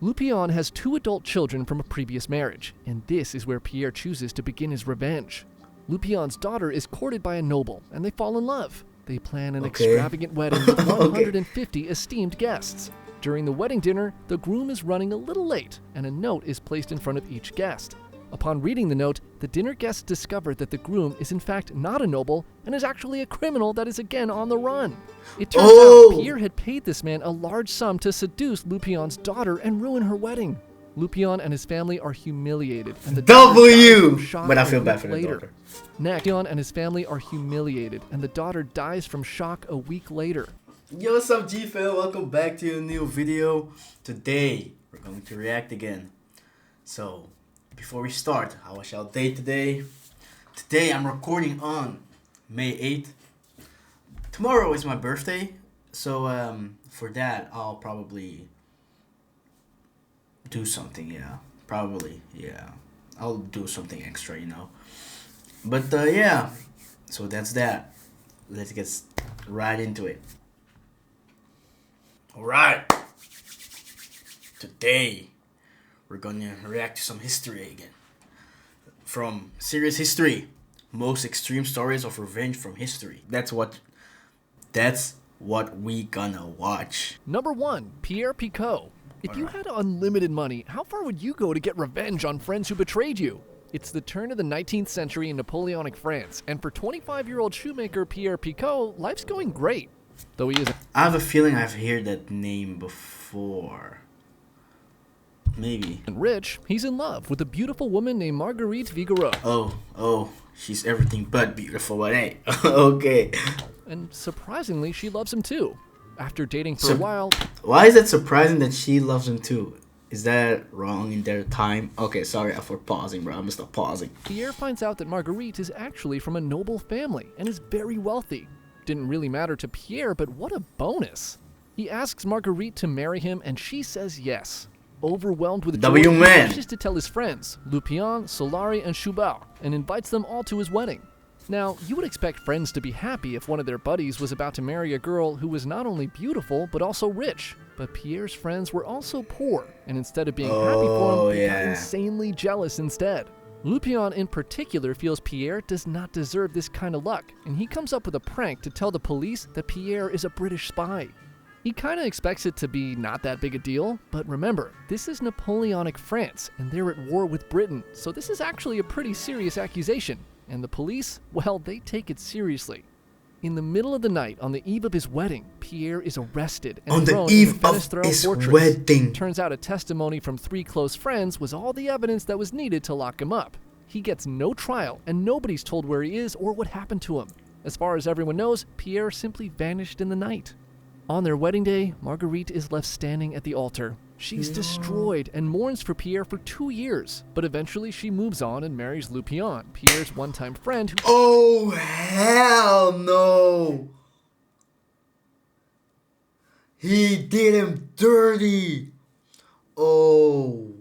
Lupion has 2 adult children from a previous marriage, and this is where Pierre chooses to begin his revenge. Lupion's daughter is courted by a noble, and they fall in love. They plan an extravagant wedding with 150 esteemed guests. During the wedding dinner, the groom is running a little late, and a note is placed in front of each guest. Upon reading the note, the dinner guests discover that the groom is in fact not a noble and is actually a criminal that is again on the run. It turns out Pierre had paid this man a large sum to seduce Lupion's daughter and ruin her wedding. Lupion and his family are humiliated, and the but I feel bad for the daughter. Next, Lupion and his family are humiliated, and the daughter dies from shock a week later. Yo, what's up, G-Fam? Welcome back to a new video. Today, we're going to react again. So, before we start, how was your day today? Today, I'm recording on May 8th. Tomorrow is my birthday, so for that, I'll probably do something, I'll do something extra, But, yeah, so that's that. Let's get right into it. Alright, today we're gonna react to some history again. From Serious History, most extreme stories of revenge from history. That's what we gonna watch. Number 1, Pierre Picot. If you had unlimited money, how far would you go to get revenge on friends who betrayed you? It's the turn of the 19th century in Napoleonic France, and for 25-year-old shoemaker Pierre Picot, life's going great. Though he isn't. I have a feeling I've heard that name before. Maybe. Rich, he's in love with a beautiful woman named Marguerite Vigoureux. Oh, she's everything but beautiful, but hey, okay. And surprisingly, she loves him too. After dating for a while. Why is it surprising that she loves him too? Is that wrong in their time? Okay, sorry for pausing, bro. I'm gonna stop pausing. Pierre finds out that Marguerite is actually from a noble family and is very wealthy. Didn't really matter to Pierre, but what a bonus. He asks Marguerite to marry him, and she says yes. Overwhelmed with joy, he wishes to tell his friends, Lupion, Solari, and Schubert, and invites them all to his wedding. Now, you would expect friends to be happy if one of their buddies was about to marry a girl who was not only beautiful, but also rich. But Pierre's friends were also poor, and instead of being happy for him, they got insanely jealous instead. Lupion in particular feels Pierre does not deserve this kind of luck, and he comes up with a prank to tell the police that Pierre is a British spy. He kinda expects it to be not that big a deal, but remember, this is Napoleonic France, and they're at war with Britain, so this is actually a pretty serious accusation, and the police, well, they take it seriously. In the middle of the night, on the eve of his wedding, Pierre is arrested and thrown in the Fenestrelle fortress. Turns out a testimony from 3 close friends was all the evidence that was needed to lock him up. He gets no trial, and nobody's told where he is or what happened to him. As far as everyone knows, Pierre simply vanished in the night. On their wedding day, Marguerite is left standing at the altar. She's destroyed and mourns for Pierre for 2 years, but eventually she moves on and marries Lupion, Pierre's one-time friend who— Oh, hell no! He did him dirty! Oh.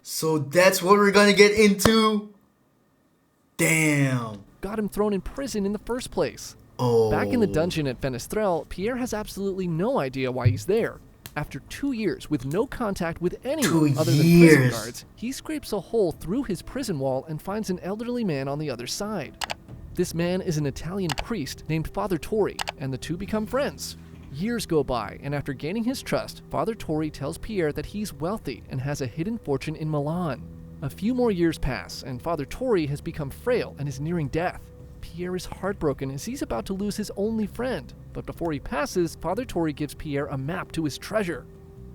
So that's what we're gonna get into? Damn. Got him thrown in prison in the first place. Oh. Back in the dungeon at Fenestrelle, Pierre has absolutely no idea why he's there. After 2 years with no contact with anyone other than prison guards, he scrapes a hole through his prison wall and finds an elderly man on the other side. This man is an Italian priest named Father Tori, and the two become friends. Years go by, and after gaining his trust, Father Tori tells Pierre that he's wealthy and has a hidden fortune in Milan. A few more years pass, and Father Tori has become frail and is nearing death. Pierre is heartbroken as he's about to lose his only friend, but before he passes, Father Tori gives Pierre a map to his treasure.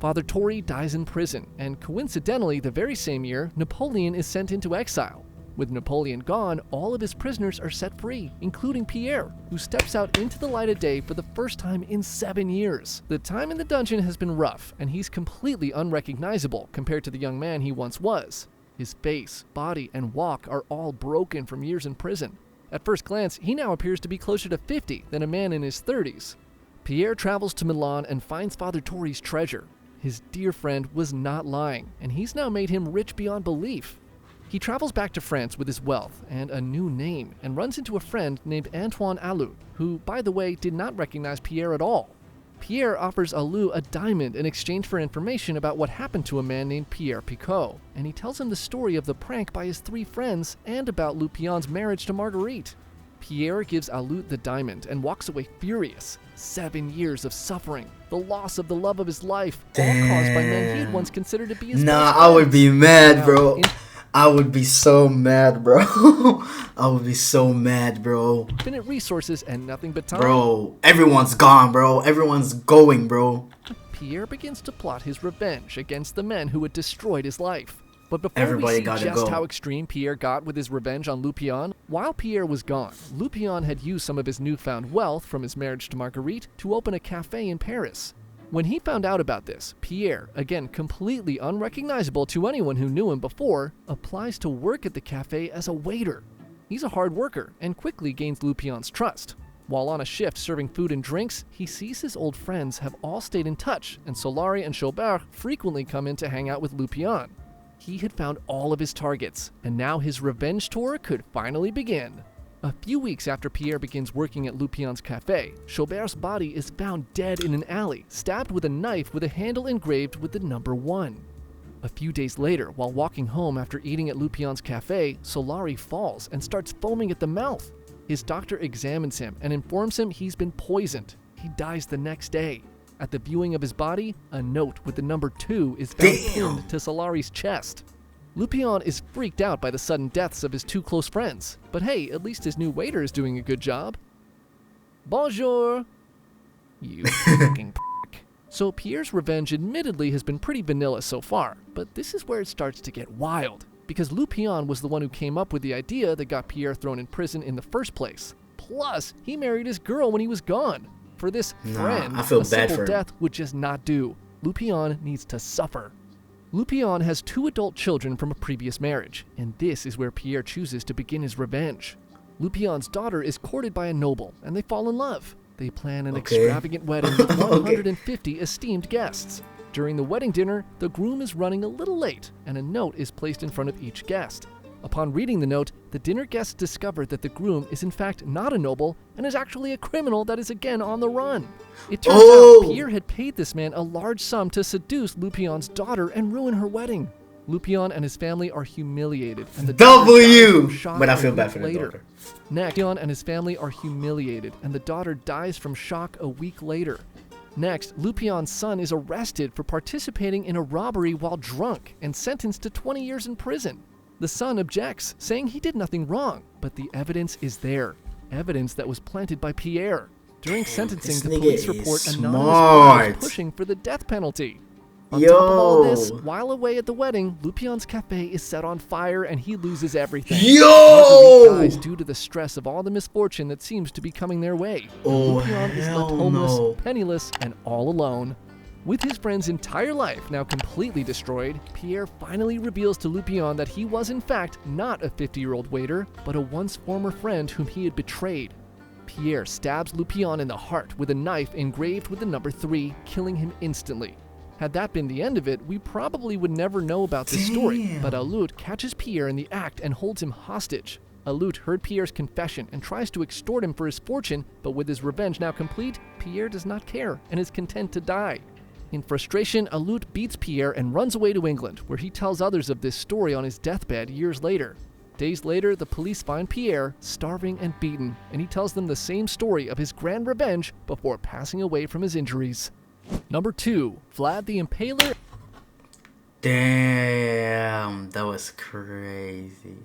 Father Tori dies in prison, and coincidentally, the very same year, Napoleon is sent into exile. With Napoleon gone, all of his prisoners are set free, including Pierre, who steps out into the light of day for the first time in 7 years. The time in the dungeon has been rough, and he's completely unrecognizable compared to the young man he once was. His face, body, and walk are all broken from years in prison. At first glance, he now appears to be closer to 50 than a man in his 30s. Pierre travels to Milan and finds Father Tori's treasure. His dear friend was not lying, and he's now made him rich beyond belief. He travels back to France with his wealth and a new name, and runs into a friend named Antoine Alou, who, by the way, did not recognize Pierre at all. Pierre offers Alou a diamond in exchange for information about what happened to a man named Pierre Picot, and he tells him the story of the prank by his 3 friends and about Lupion's marriage to Marguerite. Pierre gives Alou the diamond and walks away furious. 7 years of suffering, the loss of the love of his life, all caused by men he had once considered to be his best friends. I would be mad, bro. I would be so mad, bro. I would be so mad, bro. Infinite resources and nothing but time. Bro, everyone's gone, bro. Everyone's going, bro. Pierre begins to plot his revenge against the men who had destroyed his life. But before we see just how extreme Pierre got with his revenge on Lupion, while Pierre was gone, Lupion had used some of his newfound wealth from his marriage to Marguerite to open a cafe in Paris. When he found out about this, Pierre, again completely unrecognizable to anyone who knew him before, applies to work at the cafe as a waiter. He's a hard worker and quickly gains Lupion's trust. While on a shift serving food and drinks, he sees his old friends have all stayed in touch, and Solari and Chaubert frequently come in to hang out with Lupion. He had found all of his targets, and now his revenge tour could finally begin. A few weeks after Pierre begins working at Lupion's cafe, Chaubert's body is found dead in an alley, stabbed with a knife with a handle engraved with the number 1. A few days later, while walking home after eating at Lupion's cafe, Solari falls and starts foaming at the mouth. His doctor examines him and informs him he's been poisoned. He dies the next day. At the viewing of his body, a note with the number 2 is found pinned to Solari's chest. Lupion is freaked out by the sudden deaths of his 2 close friends, but hey, at least his new waiter is doing a good job. Bonjour! You fucking prick. So Pierre's revenge admittedly has been pretty vanilla so far, but this is where it starts to get wild, because Lupion was the one who came up with the idea that got Pierre thrown in prison in the first place. Plus, he married his girl when he was gone. For this friend, a simple death would just not do. Lupion needs to suffer. Lupion has 2 adult children from a previous marriage, and this is where Pierre chooses to begin his revenge. Lupion's daughter is courted by a noble, and they fall in love. They plan an extravagant wedding with 150 esteemed guests. During the wedding dinner, the groom is running a little late, and a note is placed in front of each guest. Upon reading the note, the dinner guests discover that the groom is in fact not a noble and is actually a criminal that is again on the run. It turns out Pierre had paid this man a large sum to seduce Lupion's daughter and ruin her wedding. Lupion and his family are humiliated, and the but I feel bad for the daughter. Next, Lupion and his family are humiliated, and the daughter dies from shock a week later. Next, Lupion's son is arrested for participating in a robbery while drunk and sentenced to 20 years in prison. The son objects, saying he did nothing wrong, but the evidence is there. Evidence that was planted by Pierre. During sentencing, the police report anonymous pushing for the death penalty. On top of all this, while away at the wedding, Lupion's cafe is set on fire and he loses everything. Marguerite dies due to the stress of all the misfortune that seems to be coming their way. Lupion is left homeless, penniless, and all alone. With his friend's entire life now completely destroyed, Pierre finally reveals to Lupion that he was in fact not a 50-year-old waiter, but a once former friend whom he had betrayed. Pierre stabs Lupion in the heart with a knife engraved with the number 3, killing him instantly. Had that been the end of it, we probably would never know about this story, but Alou catches Pierre in the act and holds him hostage. Alou heard Pierre's confession and tries to extort him for his fortune, but with his revenge now complete, Pierre does not care and is content to die. In frustration, Alou beats Pierre and runs away to England, where he tells others of this story on his deathbed years later. Days later, the police find Pierre starving and beaten, and he tells them the same story of his grand revenge before passing away from his injuries. Number 2, Vlad the Impaler. Damn, that was crazy.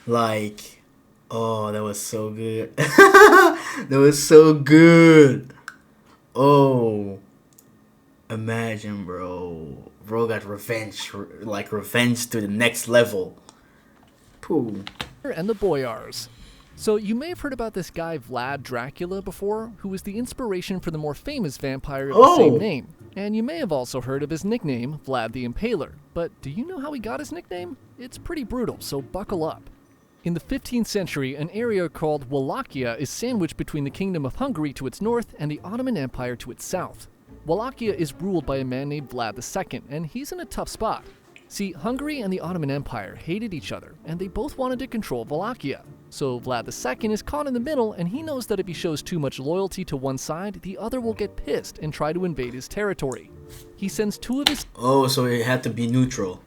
Like, oh, that was so good. That was so good. Oh, imagine, bro. Bro got revenge, like revenge to the next level. Pooh. And the Boyars. So you may have heard about this guy Vlad Dracula before, who was the inspiration for the more famous vampire of the same name. And you may have also heard of his nickname, Vlad the Impaler. But do you know how he got his nickname? It's pretty brutal, so buckle up. In the 15th century, an area called Wallachia is sandwiched between the Kingdom of Hungary to its north and the Ottoman Empire to its south. Wallachia is ruled by a man named Vlad II, and he's in a tough spot. See, Hungary and the Ottoman Empire hated each other, and they both wanted to control Wallachia. So Vlad II is caught in the middle, and he knows that if he shows too much loyalty to one side, the other will get pissed and try to invade his territory. He sends two of his so he had to be neutral.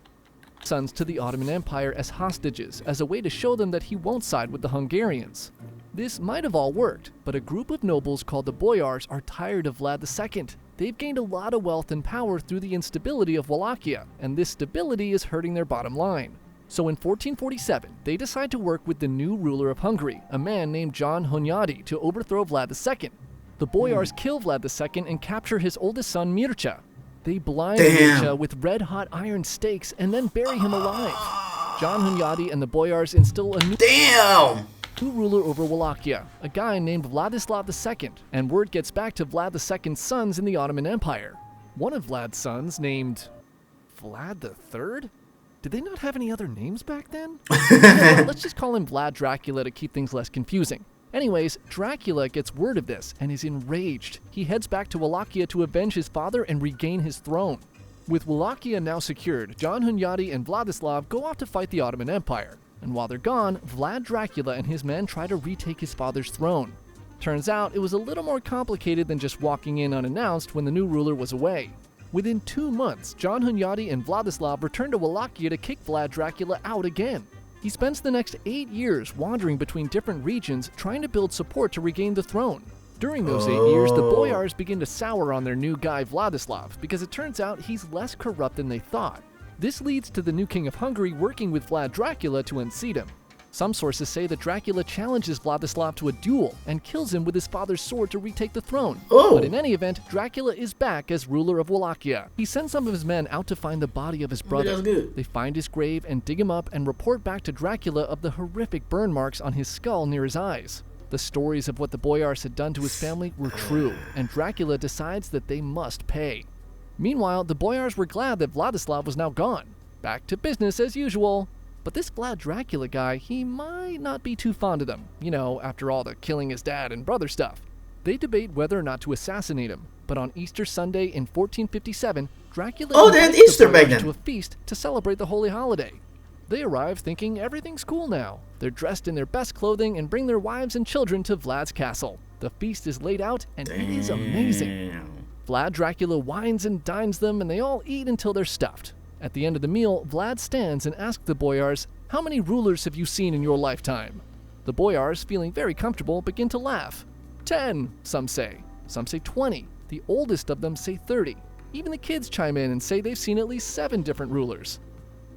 sons to the Ottoman Empire as hostages, as a way to show them that he won't side with the Hungarians. This might have all worked, but a group of nobles called the Boyars are tired of Vlad II. They've gained a lot of wealth and power through the instability of Wallachia, and this stability is hurting their bottom line. So in 1447, they decide to work with the new ruler of Hungary, a man named John Hunyadi, to overthrow Vlad II. The Boyars kill Vlad II and capture his oldest son Mircea. They blind Mircea with red-hot iron stakes and then bury him alive. John Hunyadi and the Boyars instill a new ruler over Wallachia, a guy named Vladislav II, and word gets back to Vlad II's sons in the Ottoman Empire. One of Vlad's sons, named Vlad III? Did they not have any other names back then? Let's just call him Vlad Dracula to keep things less confusing. Anyways, Dracula gets word of this and is enraged. He heads back to Wallachia to avenge his father and regain his throne. With Wallachia now secured, John Hunyadi and Vladislav go off to fight the Ottoman Empire. And while they're gone, Vlad Dracula and his men try to retake his father's throne. Turns out it was a little more complicated than just walking in unannounced when the new ruler was away. Within 2 months, John Hunyadi and Vladislav return to Wallachia to kick Vlad Dracula out again. He spends the next 8 years wandering between different regions trying to build support to regain the throne. During those 8 years, the Boyars begin to sour on their new guy Vladislav because it turns out he's less corrupt than they thought. This leads to the new king of Hungary working with Vlad Dracula to unseat him. Some sources say that Dracula challenges Vladislav to a duel and kills him with his father's sword to retake the throne. But in any event, Dracula is back as ruler of Wallachia. He sends some of his men out to find the body of his brother. They find his grave and dig him up and report back to Dracula of the horrific burn marks on his skull near his eyes. The stories of what the Boyars had done to his family were true, and Dracula decides that they must pay. Meanwhile, the Boyars were glad that Vladislav was now gone. Back to business as usual. But this Vlad Dracula guy, he might not be too fond of them, after all the killing his dad and brother stuff. They debate whether or not to assassinate him, but on Easter Sunday in 1457, Dracula invites the Boyars to a feast to celebrate the holy holiday. They arrive thinking everything's cool now. They're dressed in their best clothing and bring their wives and children to Vlad's castle. The feast is laid out, and it is amazing. Vlad Dracula wines and dines them, and they all eat until they're stuffed. At the end of the meal, Vlad stands and asks the Boyars, "How many rulers have you seen in your lifetime?" The Boyars, feeling very comfortable, begin to laugh. 10, some say. Some say 20. The oldest of them say 30. Even the kids chime in and say they've seen at least 7 different rulers.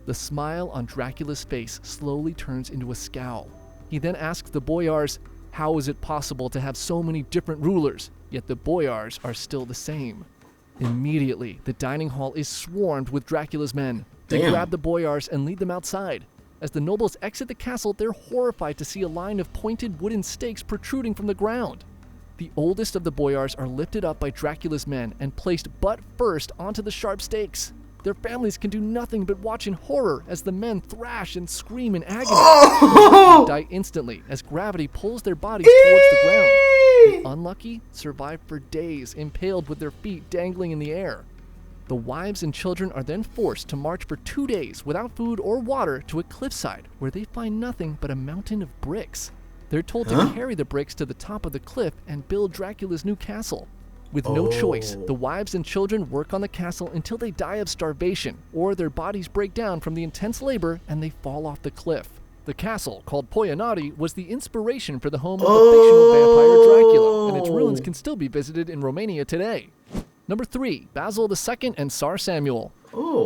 The smile on Dracula's face slowly turns into a scowl. He then asks the Boyars, how is it possible to have so many different rulers, yet the Boyars are still the same? Immediately, the dining hall is swarmed with Dracula's men. They grab the Boyars and lead them outside. As the nobles exit the castle, they're horrified to see a line of pointed wooden stakes protruding from the ground. The oldest of the Boyars are lifted up by Dracula's men and placed butt first onto the sharp stakes. Their families can do nothing but watch in horror as the men thrash and scream in agony. They die instantly as gravity pulls their bodies towards the ground. The unlucky survive for days, impaled with their feet dangling in the air. The wives and children are then forced to march for 2 days without food or water to a cliffside where they find nothing but a mountain of bricks. They're told to carry the bricks to the top of the cliff and build Dracula's new castle. With no choice, the wives and children work on the castle until they die of starvation, or their bodies break down from the intense labor and they fall off the cliff. The castle, called Poianati, was the inspiration for the home of the fictional vampire Dracula, and its ruins can still be visited in Romania today. Number 3, Basil II and Tsar Samuel.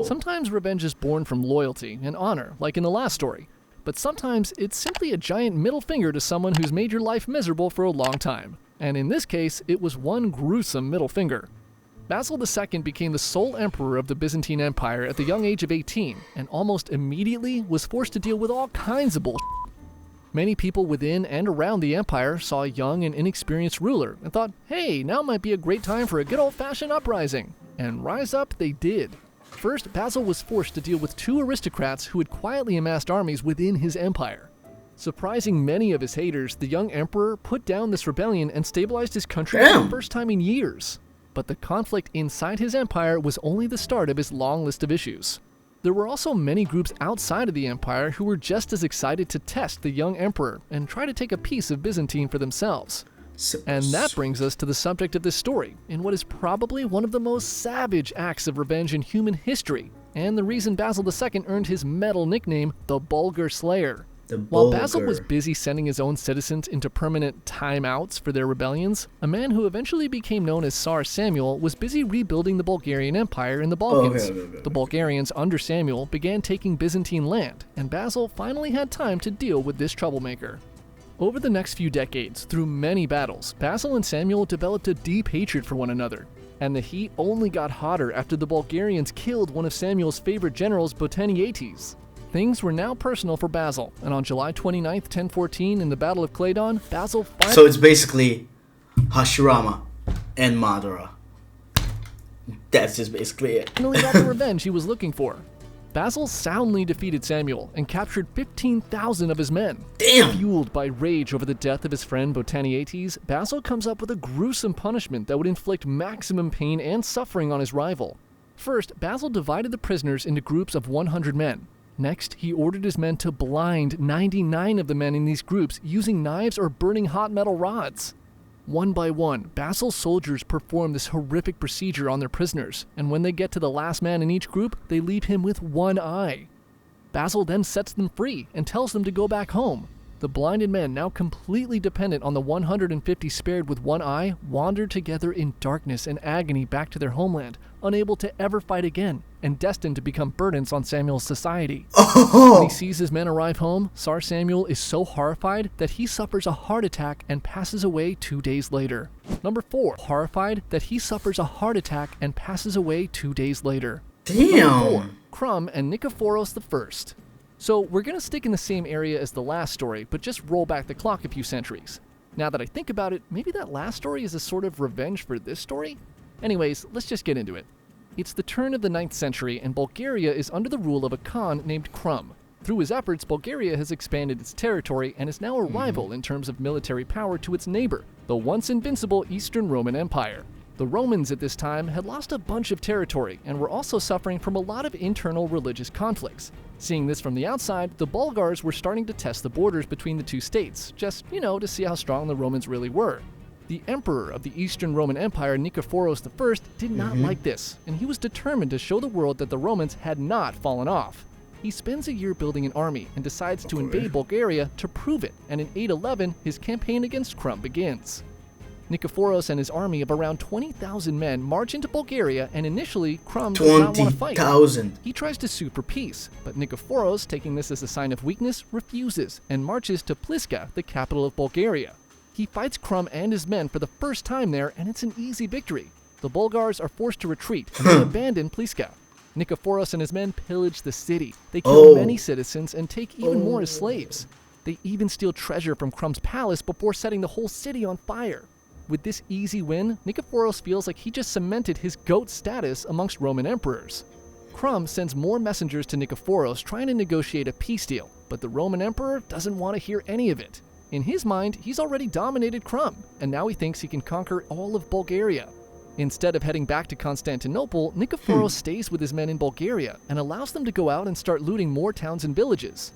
Sometimes revenge is born from loyalty and honor, like in the last story. But sometimes it's simply a giant middle finger to someone who's made your life miserable for a long time. And in this case, it was one gruesome middle finger. Basil II became the sole emperor of the Byzantine Empire at the young age of 18, and almost immediately was forced to deal with all kinds of bullshit. Many people within and around the empire saw a young and inexperienced ruler and thought, hey, now might be a great time for a good old-fashioned uprising. And rise up they did. First, Basil was forced to deal with 2 aristocrats who had quietly amassed armies within his empire. Surprising many of his haters, the young emperor put down this rebellion and stabilized his country for the first time in years. But the conflict inside his empire was only the start of his long list of issues. There were also many groups outside of the empire who were just as excited to test the young emperor and try to take a piece of Byzantine for themselves. And that brings us to the subject of this story, in what is probably one of the most savage acts of revenge in human history, and the reason Basil II earned his metal nickname, the Bulgar Slayer. While Basil was busy sending his own citizens into permanent timeouts for their rebellions, a man who eventually became known as Tsar Samuel was busy rebuilding the Bulgarian Empire in the Balkans. The Bulgarians under Samuel began taking Byzantine land, and Basil finally had time to deal with this troublemaker. Over the next few decades, through many battles, Basil and Samuel developed a deep hatred for one another. And the heat only got hotter after the Bulgarians killed one of Samuel's favorite generals, Botanietes. Things were now personal for Basil, and on July 29, 1014, in the Battle of Claydon, Basil finally... So it's basically Hashirama and Madara. That's just basically it. ...finally got the revenge he was looking for. Basil soundly defeated Samuel and captured 15,000 of his men. Damn! Fueled by rage over the death of his friend Botanietes, Basil comes up with a gruesome punishment that would inflict maximum pain and suffering on his rival. First, Basil divided the prisoners into groups of 100 men. Next, he ordered his men to blind 99 of the men in these groups using knives or burning hot metal rods. One by one, Basil's soldiers perform this horrific procedure on their prisoners, and when they get to the last man in each group, they leave him with one eye. Basil then sets them free and tells them to go back home. The blinded men, now completely dependent on the 150 spared with one eye, wander together in darkness and agony back to their homeland, unable to ever fight again, and destined to become burdens on Samuel's society. When he sees his men arrive home, Tsar Samuel is so horrified that he suffers a heart attack and passes away 2 days later. Number 4. Horrified that he suffers a heart attack and passes away 2 days later. Damn! Number 4. Crum and Nikephoros I. So we're going to stick in the same area as the last story, but just roll back the clock a few centuries. Now that I think about it, maybe that last story is a sort of revenge for this story? Anyways, let's just get into it. It's the turn of the 9th century, and Bulgaria is under the rule of a Khan named Crum. Through his efforts, Bulgaria has expanded its territory and is now a rival in terms of military power to its neighbor, the once invincible Eastern Roman Empire. The Romans at this time had lost a bunch of territory and were also suffering from a lot of internal religious conflicts. Seeing this from the outside, the Bulgars were starting to test the borders between the two states, just, to see how strong the Romans really were. The emperor of the Eastern Roman Empire, Nikephoros I, did not like this, and he was determined to show the world that the Romans had not fallen off. He spends a year building an army and decides to invade Bulgaria to prove it, and in 811, his campaign against Crum begins. Nikephoros and his army of around 20,000 men march into Bulgaria, and initially, Crum does not want to fight. 20,000. He tries to sue for peace, but Nikephoros, taking this as a sign of weakness, refuses and marches to Pliska, the capital of Bulgaria. He fights Crum and his men for the first time there, and it's an easy victory. The Bulgars are forced to retreat and they abandon Pliska. Nikephoros and his men pillage the city. They kill many citizens and take even more as slaves. They even steal treasure from Crum's palace before setting the whole city on fire. With this easy win, Nikephoros feels like he just cemented his GOAT status amongst Roman emperors. Crum sends more messengers to Nikephoros trying to negotiate a peace deal, but the Roman emperor doesn't want to hear any of it. In his mind, he's already dominated Crum, and now he thinks he can conquer all of Bulgaria. Instead of heading back to Constantinople, Nikephoros stays with his men in Bulgaria and allows them to go out and start looting more towns and villages.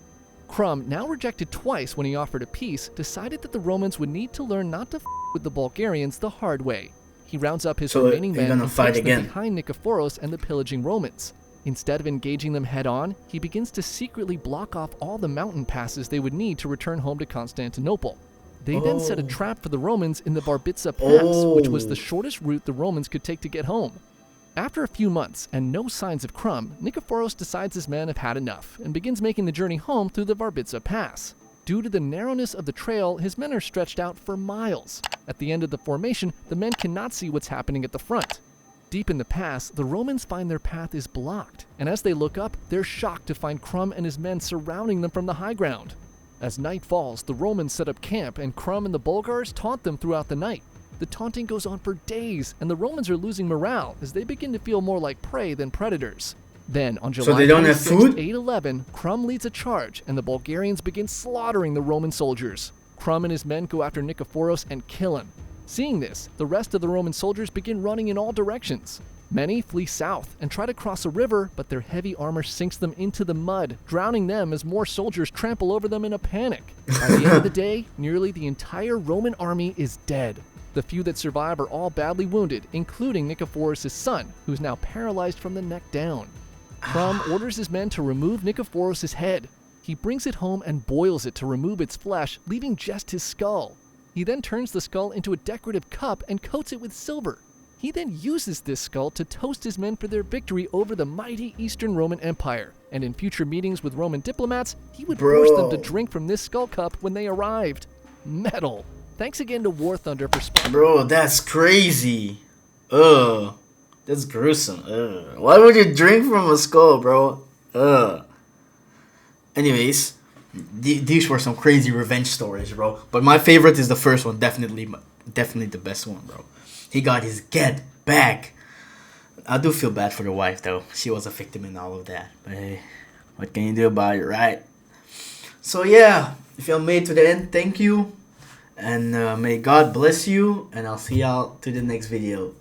Crum, now rejected twice when he offered a peace, decided that the Romans would need to learn not to with the Bulgarians the hard way. He rounds up his remaining men and takes them behind Nikephoros and the pillaging Romans. Instead of engaging them head-on, he begins to secretly block off all the mountain passes they would need to return home to Constantinople. They then set a trap for the Romans in the Barbitsa Pass, which was the shortest route the Romans could take to get home. After a few months and no signs of Crum, Nikephoros decides his men have had enough and begins making the journey home through the Barbitsa Pass. Due to the narrowness of the trail, his men are stretched out for miles. At the end of the formation, the men cannot see what's happening at the front. Deep in the pass, the Romans find their path is blocked, and as they look up, they're shocked to find Crum and his men surrounding them from the high ground. As night falls, the Romans set up camp, and Crum and the Bulgars taunt them throughout the night. The taunting goes on for days, and the Romans are losing morale as they begin to feel more like prey than predators. Then, on July 26, 811, Crum leads a charge, and the Bulgarians begin slaughtering the Roman soldiers. Crum and his men go after Nikephoros and kill him. Seeing this, the rest of the Roman soldiers begin running in all directions. Many flee south and try to cross a river, but their heavy armor sinks them into the mud, drowning them as more soldiers trample over them in a panic. By the end of the day, nearly the entire Roman army is dead. The few that survive are all badly wounded, including Nicephorus' son, who's now paralyzed from the neck down. Crum orders his men to remove Nicephorus' head. He brings it home and boils it to remove its flesh, leaving just his skull. He then turns the skull into a decorative cup and coats it with silver. He then uses this skull to toast his men for their victory over the mighty Eastern Roman Empire, and in future meetings with Roman diplomats, he would force them to drink from this skull cup when they arrived. Metal. Thanks again to War Thunder for sponsoring. Bro, that's crazy. Ugh. That's gruesome. Ugh. Why would you drink from a skull, bro? Ugh. Anyways, these were some crazy revenge stories, bro. But my favorite is the first one. Definitely the best one, bro. He got his get back. I do feel bad for the wife, though. She was a victim in all of that. But hey, what can you do about it, right? So yeah, if you made it to the end, thank you. And may God bless you. And I'll see y'all to the next video.